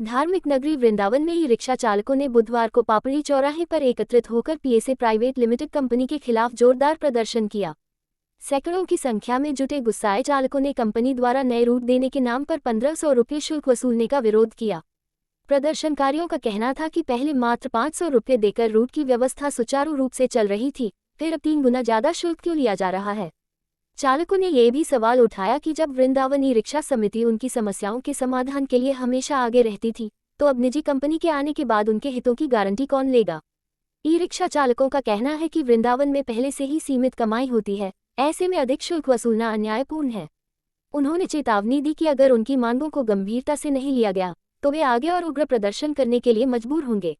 धार्मिक नगरी वृंदावन में ई रिक्शा चालकों ने बुधवार को पापड़ी चौराहे पर एकत्रित होकर पीएसए प्राइवेट लिमिटेड कंपनी के खिलाफ जोरदार प्रदर्शन किया। सैकड़ों की संख्या में जुटे गुस्साए चालकों ने कंपनी द्वारा नए रूट देने के नाम पर 1500 रुपये शुल्क वसूलने का विरोध किया। प्रदर्शनकारियों का कहना था कि पहले मात्र 500 रुपये देकर रूट की व्यवस्था सुचारू रूप से चल रही थी, फिर अब 3 गुना ज्यादा शुल्क क्यों लिया जा रहा है। चालकों ने ये भी सवाल उठाया कि जब वृंदावन ई रिक्शा समिति उनकी समस्याओं के समाधान के लिए हमेशा आगे रहती थी, तो अब निजी कंपनी के आने के बाद उनके हितों की गारंटी कौन लेगा। ई रिक्शा चालकों का कहना है कि वृंदावन में पहले से ही सीमित कमाई होती है, ऐसे में अधिक शुल्क वसूलना अन्यायपूर्ण है। उन्होंने चेतावनी दी कि अगर उनकी मांगों को गंभीरता से नहीं लिया गया तो वे आगे और उग्र प्रदर्शन करने के लिए मजबूर होंगे।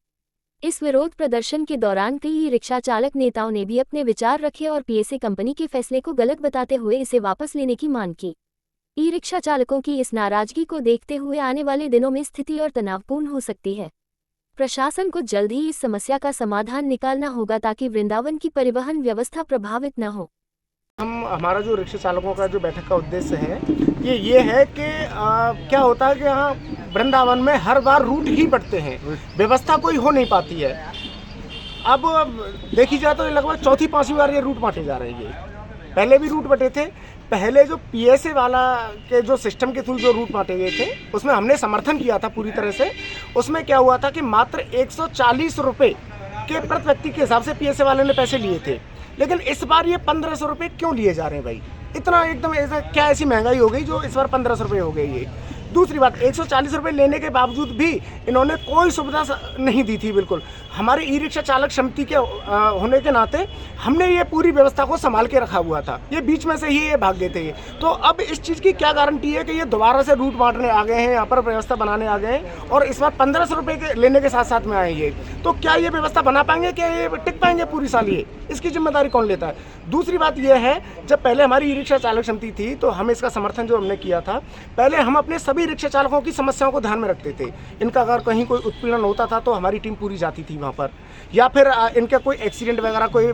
इस विरोध प्रदर्शन के दौरान कई ई रिक्शा चालक नेताओं ने भी अपने विचार रखे और पीएसए कंपनी के फैसले को गलत बताते हुए इसे वापस लेने की मांग की। ई रिक्शा चालकों की इस नाराजगी को देखते हुए आने वाले दिनों में स्थिति और तनावपूर्ण हो सकती है। प्रशासन को जल्द ही इस समस्या का समाधान निकालना होगा ताकि वृंदावन की परिवहन व्यवस्था प्रभावित न हो। हमारा जो रिक्शा चालकों का जो बैठक का उद्देश्य है ये है कि क्या होता है कि यहाँ वृंदावन में हर बार रूट ही बंटते हैं, व्यवस्था कोई हो नहीं पाती है। अब देखी जाए तो लगभग चौथी पांचवी बार ये रूट बांटे जा रहे हैं। पहले भी रूट बटे थे। पहले जो पीएसए वाला के जो सिस्टम के थ्रू जो रूट बांटे गए थे उसमें हमने समर्थन किया था पूरी तरह से। उसमें क्या हुआ था कि मात्र 140 रुपये के प्रति व्यक्ति के हिसाब से पीएसए वाले ने पैसे लिए थे, लेकिन इस बार ये 1500 रुपये क्यों लिए जा रहे हैं भाई। इतना एकदम ऐसा क्या ऐसी महंगाई हो गई जो इस बार 1500 रुपये हो गई है। दूसरी बात, 140 रुपये लेने के बावजूद भी इन्होंने कोई सुविधा नहीं दी थी। बिल्कुल हमारे ई रिक्शा चालक समिति के होने के नाते हमने ये पूरी व्यवस्था को संभाल के रखा हुआ था। ये बीच में से ही ये भाग गए थे। तो अब इस चीज़ की क्या गारंटी है कि ये दोबारा से रूट बांटने आ गए हैं, यहाँ पर व्यवस्था बनाने आ गए हैं और इस बार 1500 रुपये के लेने के साथ साथ में आएंगे। तो क्या ये व्यवस्था बना पाएंगे, क्या ये टिक पाएंगे पूरी साल? ये इसकी जिम्मेदारी कौन लेता है? दूसरी बात यह है, जब पहले हमारी ई रिक्शा चालक समिति थी तो हम इसका समर्थन जो हमने किया था, पहले हम अपने सभी रिक्शा चालकों की समस्याओं को ध्यान में रखते थे। इनका अगर कहीं कोई उत्पीड़न होता था तो हमारी टीम पूरी जाती थी वहाँ पर, या फिर इनका कोई एक्सीडेंट वगैरह कोई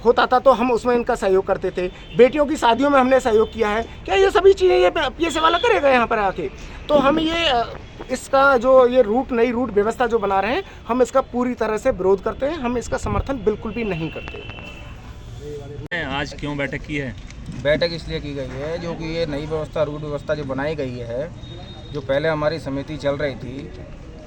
होता था तो हम उसमें इनका सहयोग करते थे। बेटियों की शादियों में हमने सहयोग किया है। क्या ये सभी चीज़ें ये पीएसए वाला करेगा यहाँ पर आके? तो हम ये इसका जो ये नई रूट व्यवस्था जो बना रहे हैं, हम इसका पूरी तरह से विरोध करते हैं। हम इसका समर्थन बिल्कुल भी नहीं करते। आज क्यों बैठक की है? बैठक इसलिए की गई है जो कि ये नई व्यवस्था, रूट व्यवस्था जो बनाई गई है, जो पहले हमारी समिति चल रही थी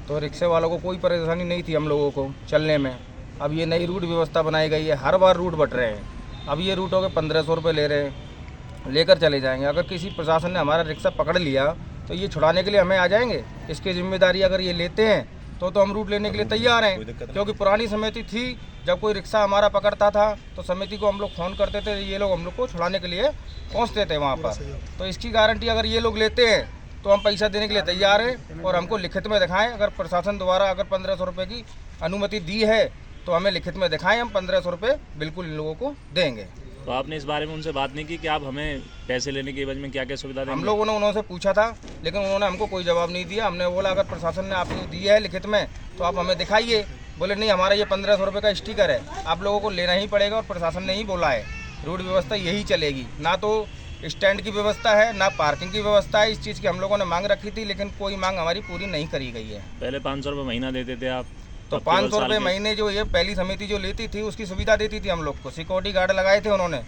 तो रिक्शे वालों को कोई परेशानी नहीं थी हम लोगों को चलने में। अब ये नई रूट व्यवस्था बनाई गई है, हर बार रूट बट रहे हैं। अब ये रूटों के 1500 रुपये ले रहे हैं, लेकर चले जाएंगे। अगर किसी प्रशासन ने हमारा रिक्शा पकड़ लिया तो ये छुड़ाने के लिए हमें आ जाएंगे। इसकी जिम्मेदारी अगर ये लेते हैं तो हम रूट लेने के लिए तैयार हैं, क्योंकि पुरानी समिति थी। जब कोई रिक्शा हमारा पकड़ता था तो समिति को हम लोग फ़ोन करते थे, ये लोग हम लोग को छुड़ाने के लिए पहुंचते थे वहां पर। तो इसकी गारंटी अगर ये लोग लेते हैं तो हम पैसा देने के लिए तैयार हैं, और हमको लिखित में दिखाएं। अगर प्रशासन द्वारा अगर 1500 रुपये की अनुमति दी है तो हमें लिखित में दिखाएं, हम 1500 रुपये बिल्कुल इन लोगों को देंगे। तो आपने इस बारे में उनसे बात नहीं की कि आप हमें पैसे लेने के एवज में क्या क्या सुविधा देंगे? हम लोगों ने उन्होंने पूछा था, लेकिन उन्होंने हमको कोई जवाब नहीं दिया। हमने बोला अगर प्रशासन ने आपको दी है लिखित में तो आप हमें दिखाइए। बोले नहीं, हमारा ये 1500 रुपये का स्टिकर है, आप लोगों को लेना ही पड़ेगा, और प्रशासन ने ही बोला है रूट व्यवस्था यही चलेगी। ना तो स्टैंड की व्यवस्था है, ना पार्किंग की व्यवस्था है। इस चीज़ की हम लोगों ने मांग रखी थी, लेकिन कोई मांग हमारी पूरी नहीं करी गई है। पहले 500 रुपये महीना देते थे आप, तो 500 रुपये महीने जो ये पहली समिति जो लेती थी उसकी सुविधा देती थी हम लोग को। सिक्योरिटी गार्ड लगाए थे उन्होंने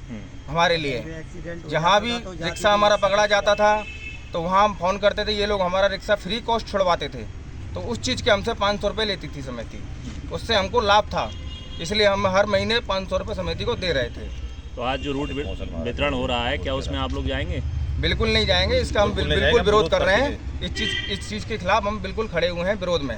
हमारे लिए। जहाँ भी रिक्शा हमारा पकड़ा जाता था तो वहाँ हम फ़ोन करते थे, ये लोग हमारा रिक्शा फ्री कॉस्ट छुड़वाते थे। तो उस चीज़ के हमसे 500 रुपये लेती थी समिति, उससे हमको लाभ था, इसलिए हम हर महीने 500 रुपये समिति को दे रहे थे। तो आज जो रूट वितरण हो रहा है, क्या उसमें आप लोग जाएंगे? बिल्कुल नहीं जाएंगे। इसका हम बिल्कुल विरोध कर रहे हैं। इस चीज़ के खिलाफ हम बिल्कुल खड़े हुए हैं विरोध में।